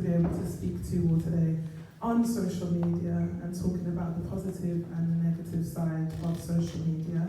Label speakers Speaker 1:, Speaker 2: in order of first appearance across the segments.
Speaker 1: be able to speak to you all today on social media and talking about the positive and the negative side of social media.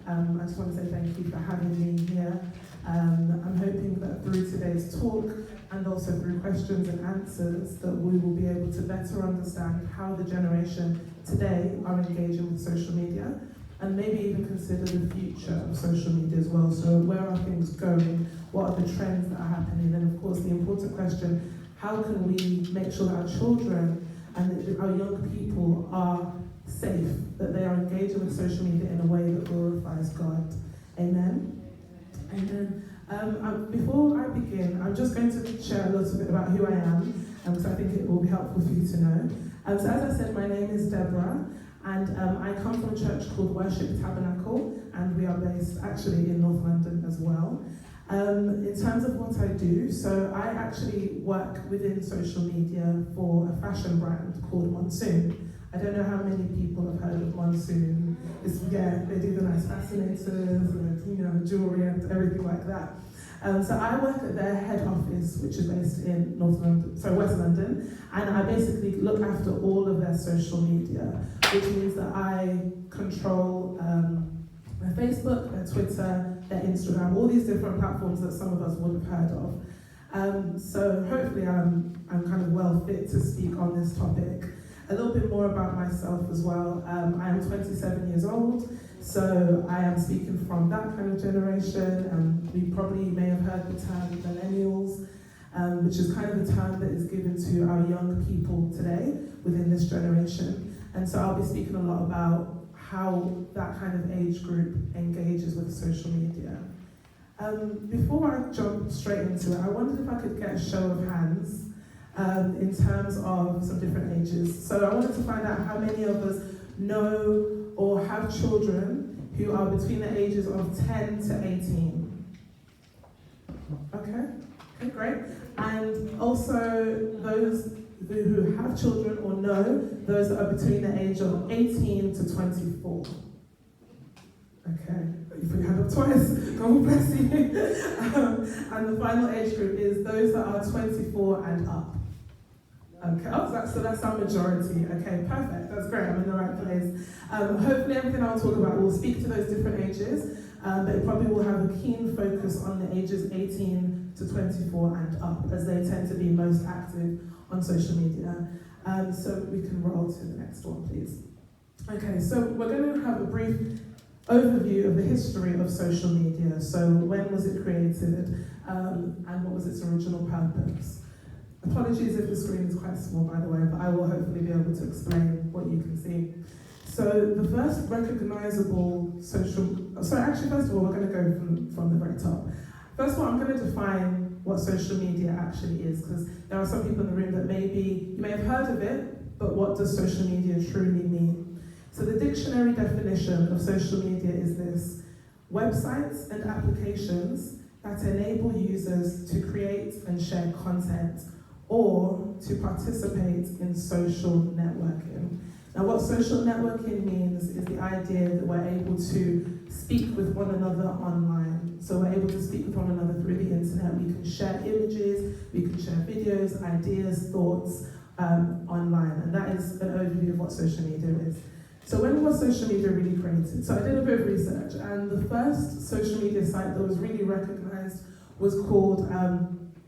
Speaker 1: I just want to say thank you for having me here. I'm hoping that through today's talk and also through questions and answers that we will be able to better understand how the generation today are engaging with social media and maybe even consider the future of social media as well. So where are things going? What are the trends that are happening? And of course the important question, how can we make sure that our children and our young people are safe, that they are engaging with social media in a way that glorifies God. Amen? Amen. Before I begin, I'm just going to share a little bit about who I am, because I think it will be helpful for you to know. So as I said, my name is Debra, and I come from a church called Worship Tabernacle, and we are based actually in North London as well. In terms of what I do, so I actually work within social media for a fashion brand called Monsoon. I don't know how many people have heard of Monsoon. They do the nice fascinators, and, jewelry and everything like that. So I work at their head office, which is based in West London, and I basically look after all of their social media, which means that I control their Facebook, their Twitter, their Instagram, all these different platforms that some of us would have heard of. So hopefully I'm kind of well fit to speak on this topic. A little bit more about myself as well. I am 27 years old, so I am speaking from that kind of generation. We probably may have heard the term millennials, which is kind of the term that is given to our young people today within this generation. And so I'll be speaking a lot about how that kind of age group engages with social media. Before I jump straight into it, I wondered if I could get a show of hands in terms of some different ages. So I wanted to find out how many of us know or have children who are between the ages of 10 to 18. Okay, great. And also those who have children or know those that are between the age of 18 to 24. Okay, you put your hand up twice, God bless you. And the final age group is those that are 24 and up. Okay, so that's our majority. Okay, perfect, that's great, I'm in the right place. Hopefully everything I'll talk about will speak to those different ages, but it probably will have a keen focus on the ages 18 to 24 and up, as they tend to be most active on social media. So we can roll to the next one, please. Okay, so we're going to have a brief overview of the history of social media. So when was it created, and what was its original purpose? Apologies if the screen is quite small, by the way, but I will hopefully be able to explain what you can see. So the first recognizable first of all, we're going to go from the very top. First of all, I'm going to define what social media actually is, because there are some people in the room that you may have heard of it, but what does social media truly mean? So the dictionary definition of social media is this: websites and applications that enable users to create and share content or to participate in social networking. Now, what social networking means is the idea that we're able to speak with one another online. So we're able to speak with one another through the internet. We can share images, we can share videos, ideas, thoughts online. And that is an overview of what social media is. So when was social media really created? So I did a bit of research, and the first social media site that was really recognized was called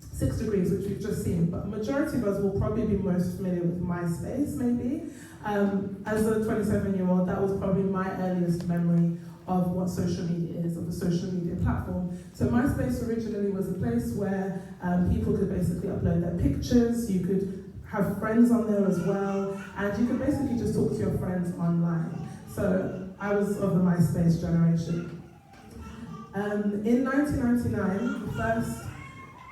Speaker 1: 6 Degrees, which we've just seen, but a majority of us will probably be most familiar with MySpace, maybe. As a 27-year-old, that was probably my earliest memory of what social media is, of a social media platform. So MySpace originally was a place where people could basically upload their pictures, you could have friends on there as well, and you could basically just talk to your friends online. So I was of the MySpace generation. In 1999,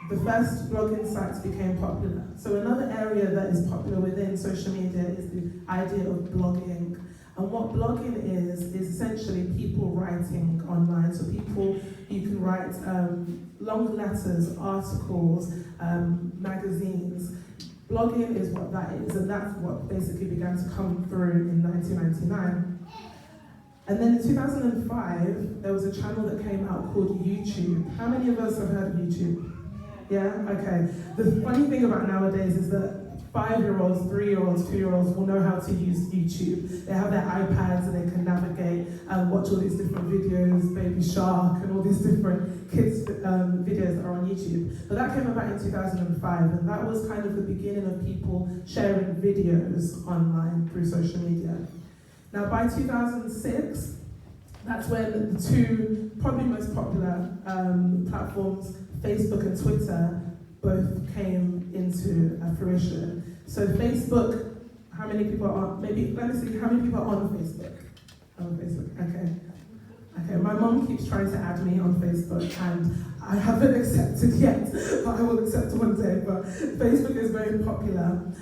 Speaker 1: the first blogging sites became popular. So another area that is popular within social media is the idea of blogging. And what blogging is essentially people writing online. So you can write long letters, articles, magazines. Blogging is what that is, and that's what basically began to come through in 1999. And then in 2005, there was a channel that came out called YouTube. How many of us have heard of YouTube? Yeah? Okay. The funny thing about nowadays is that 5-year-olds, 3-year-olds, 2-year-olds will know how to use YouTube. They have their iPads and they can navigate and watch all these different videos, Baby Shark and all these different kids videos that are on YouTube. But that came about in 2005, and that was kind of the beginning of people sharing videos online through social media. Now by 2006, that's when the two probably most popular platforms, Facebook and Twitter, both came into fruition. So Facebook, how many people are on, maybe, let me see, how many people are on Facebook? On Facebook, okay. Okay, my mom keeps trying to add me on Facebook and I haven't accepted yet, but I will accept one day. But Facebook is very popular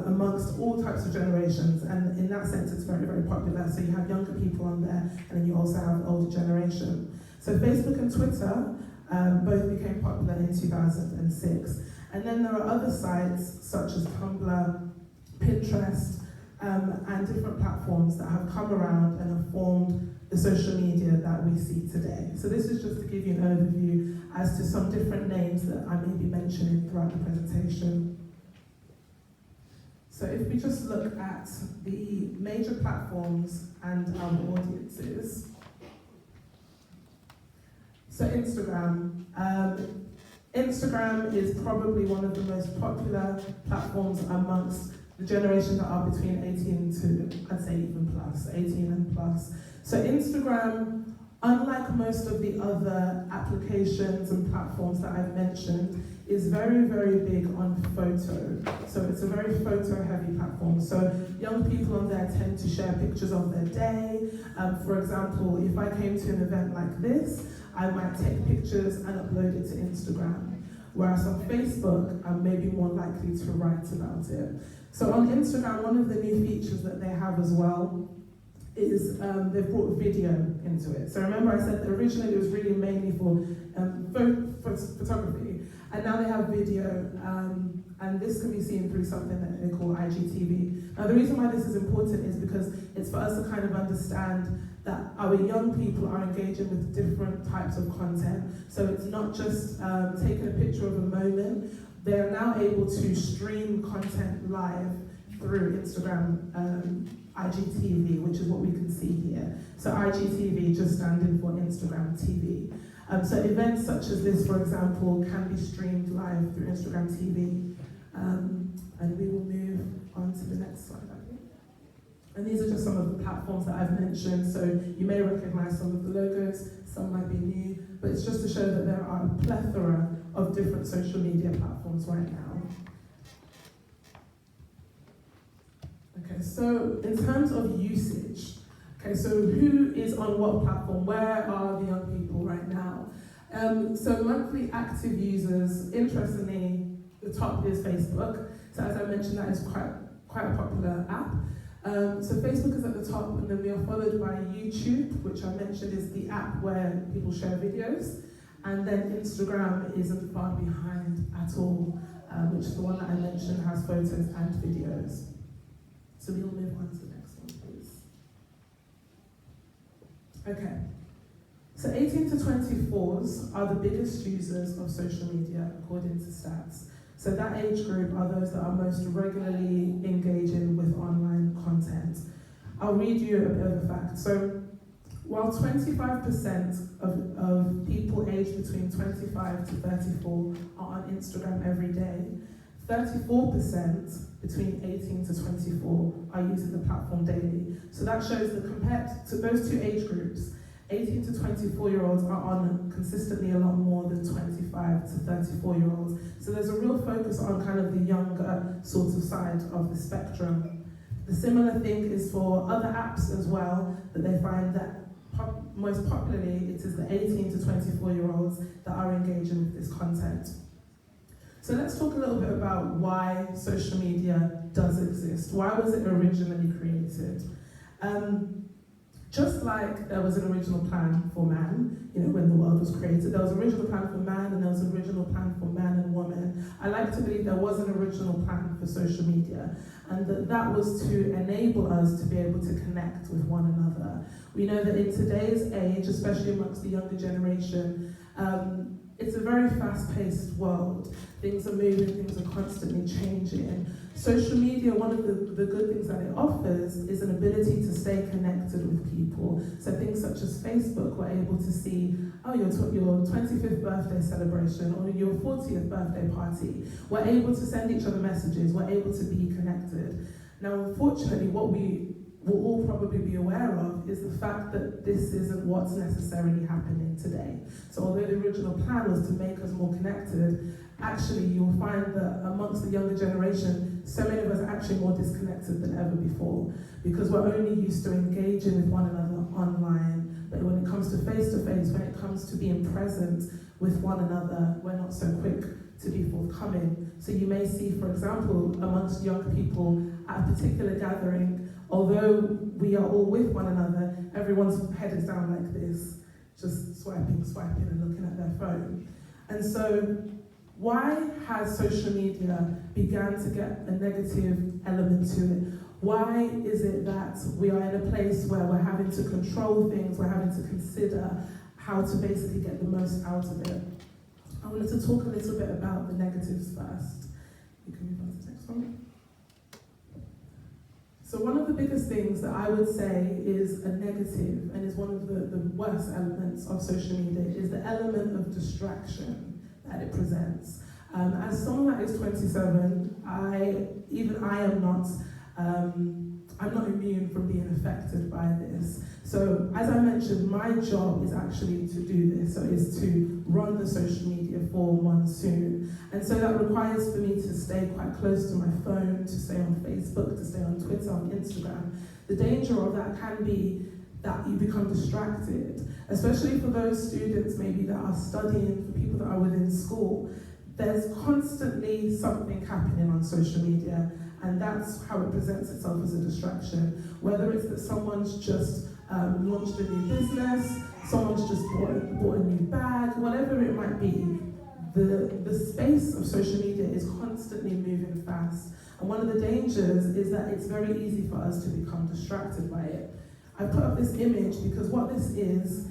Speaker 1: amongst all types of generations, and in that sense it's very, very popular. So you have younger people on there, and then you also have the older generation. So Facebook and Twitter both became popular in 2006. And then there are other sites such as Tumblr, Pinterest, and different platforms that have come around and have formed the social media that we see today. So this is just to give you an overview as to some different names that I may be mentioning throughout the presentation. So if we just look at the major platforms and our audiences. So Instagram. Instagram is probably one of the most popular platforms amongst the generations that are between 18 to, I'd say even plus, 18 and plus. So Instagram, unlike most of the other applications and platforms that I've mentioned, is very, very big on photo. So it's a very photo-heavy platform. So young people on there tend to share pictures of their day. For example, if I came to an event like this, I might take pictures and upload it to Instagram. Whereas on Facebook, I'm maybe more likely to write about it. So on Instagram, one of the new features that they have as well is they've brought video into it. So remember I said that originally it was really mainly for photography, and now they have video, and this can be seen through something that they call IGTV. Now the reason why this is important is because it's for us to kind of understand that our young people are engaging with different types of content. So it's not just taking a picture of a moment, they are now able to stream content live through Instagram IGTV, which is what we can see here. So IGTV just standing for Instagram TV. So events such as this, for example, can be streamed live through Instagram TV. And we will move on to the next slide, I think. And these are just some of the platforms that I've mentioned. So you may recognize some of the logos, some might be new, but it's just to show that there are a plethora of different social media platforms right now. Okay, so in terms of usage, okay, so who is on what platform? Where are the young people right now? So monthly active users, interestingly, the top is Facebook. So as I mentioned, that is quite a popular app. So Facebook is at the top, and then we are followed by YouTube, which I mentioned is the app where people share videos. And then Instagram isn't far behind at all, which is the one that I mentioned has photos and videos. So we'll move on to the next one, please. Okay. So 18 to 24s are the biggest users of social media, according to stats. So that age group are those that are most regularly engaging with online content. I'll read you a bit of a fact. So while 25% of people aged between 25 to 34 are on Instagram every day, 34% between 18 to 24 are using the platform daily. So that shows that compared to those two age groups, 18 to 24-year-olds are on consistently a lot more than 25 to 34-year-olds. So there's a real focus on kind of the younger sort of side of the spectrum. The similar thing is for other apps as well, that they find that most popularly it is the 18 to 24-year-olds that are engaging with this content. So let's talk a little bit about why social media does exist. Why was it originally created? Just like there was an original plan for man, when the world was created, there was an original plan for man and there was an original plan for man and woman. I like to believe there was an original plan for social media, and that was to enable us to be able to connect with one another. We know that in today's age, especially amongst the younger generation, it's a very fast-paced world. Things are moving, things are constantly changing. Social media, one of the good things that it offers is an ability to stay connected with people. So things such as Facebook, we're able to see, your 25th birthday celebration or your 40th birthday party. We're able to send each other messages, we're able to be connected. Now, unfortunately, what we will all probably be aware of is the fact that this isn't what's necessarily happening today. So although the original plan was to make us more connected, actually you'll find that amongst the younger generation, so many of us are actually more disconnected than ever before, because we're only used to engaging with one another online, but when it comes to face-to-face, when it comes to being present with one another, we're not so quick to be forthcoming. So you may see, for example, amongst young people at a particular gathering, although we are all with one another, everyone's head is down like this, just swiping and looking at their phone. And so, why has social media begun to get a negative element to it? Why is it that we are in a place where we're having to control things, we're having to consider how to basically get the most out of it? I wanted to talk a little bit about the negatives first. You can move on to the next one. So one of the biggest things that I would say is a negative and is one of the worst elements of social media is the element of distraction that it presents. As someone that is 27, I'm not immune from being affected by this. So as I mentioned, my job is actually to do this, so is to run the social media for Monsoon. And so that requires for me to stay quite close to my phone, to stay on Facebook, to stay on Twitter, on Instagram. The danger of that can be that you become distracted, especially for those students maybe that are studying, for people that are within school. There's constantly something happening on social media, and that's how it presents itself as a distraction. Whether it's that someone's just launched a new business, someone's just bought a new bag, whatever it might be, the space of social media is constantly moving fast. And one of the dangers is that it's very easy for us to become distracted by it. I put up this image because what this is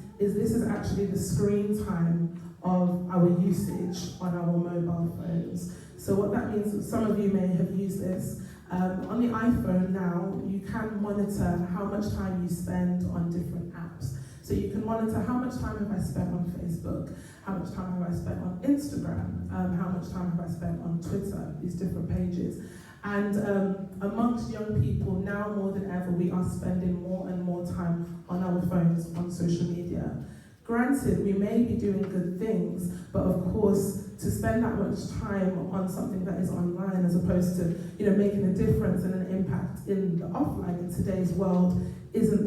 Speaker 1: actually the screen time of our usage on our mobile phones. So what that means, some of you may have used this, on the iPhone now, you can monitor how much time you spend on different apps. So you can monitor how much time have I spent on Facebook, how much time have I spent on Instagram, how much time have I spent on Twitter, these different pages. And amongst young people, now more than ever, we are spending more and more time on our phones, on social media. Granted, we may be doing good things, but of course, to spend that much time on something that is online as opposed to, making a difference and an impact in the offline in today's world isn't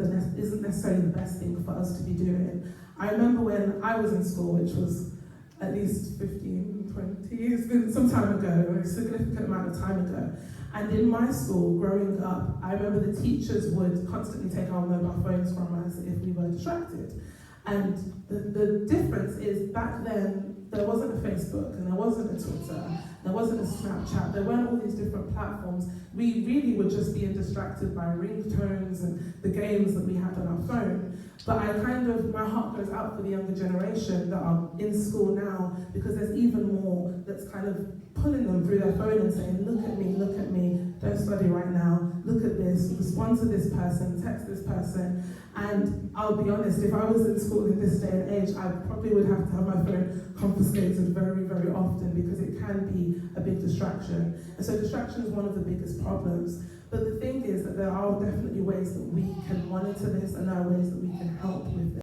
Speaker 1: necessarily the best thing for us to be doing. I remember when I was in school, which was at least 15, 20, it's been some time ago, a significant amount of time ago. And in my school, growing up, I remember the teachers would constantly take our mobile phones from us if we were distracted. And the difference is back then, there wasn't a Facebook, and there wasn't a Twitter, there wasn't a Snapchat, there weren't all these different platforms. We really were just being distracted by ringtones and the games that we had on our phone. But my heart goes out for the younger generation that are in school now, because there's even more that's kind of pulling them through their phone and saying, look at me, don't study right now, look at this, respond to this person, text this person. And I'll be honest, if I was in school in this day and age, I probably would have to have my phone confiscated very, very often, because it can be a big distraction. And so distraction is one of the biggest problems. But the thing is that there are definitely ways that we can monitor this, and there are ways that we can help with it.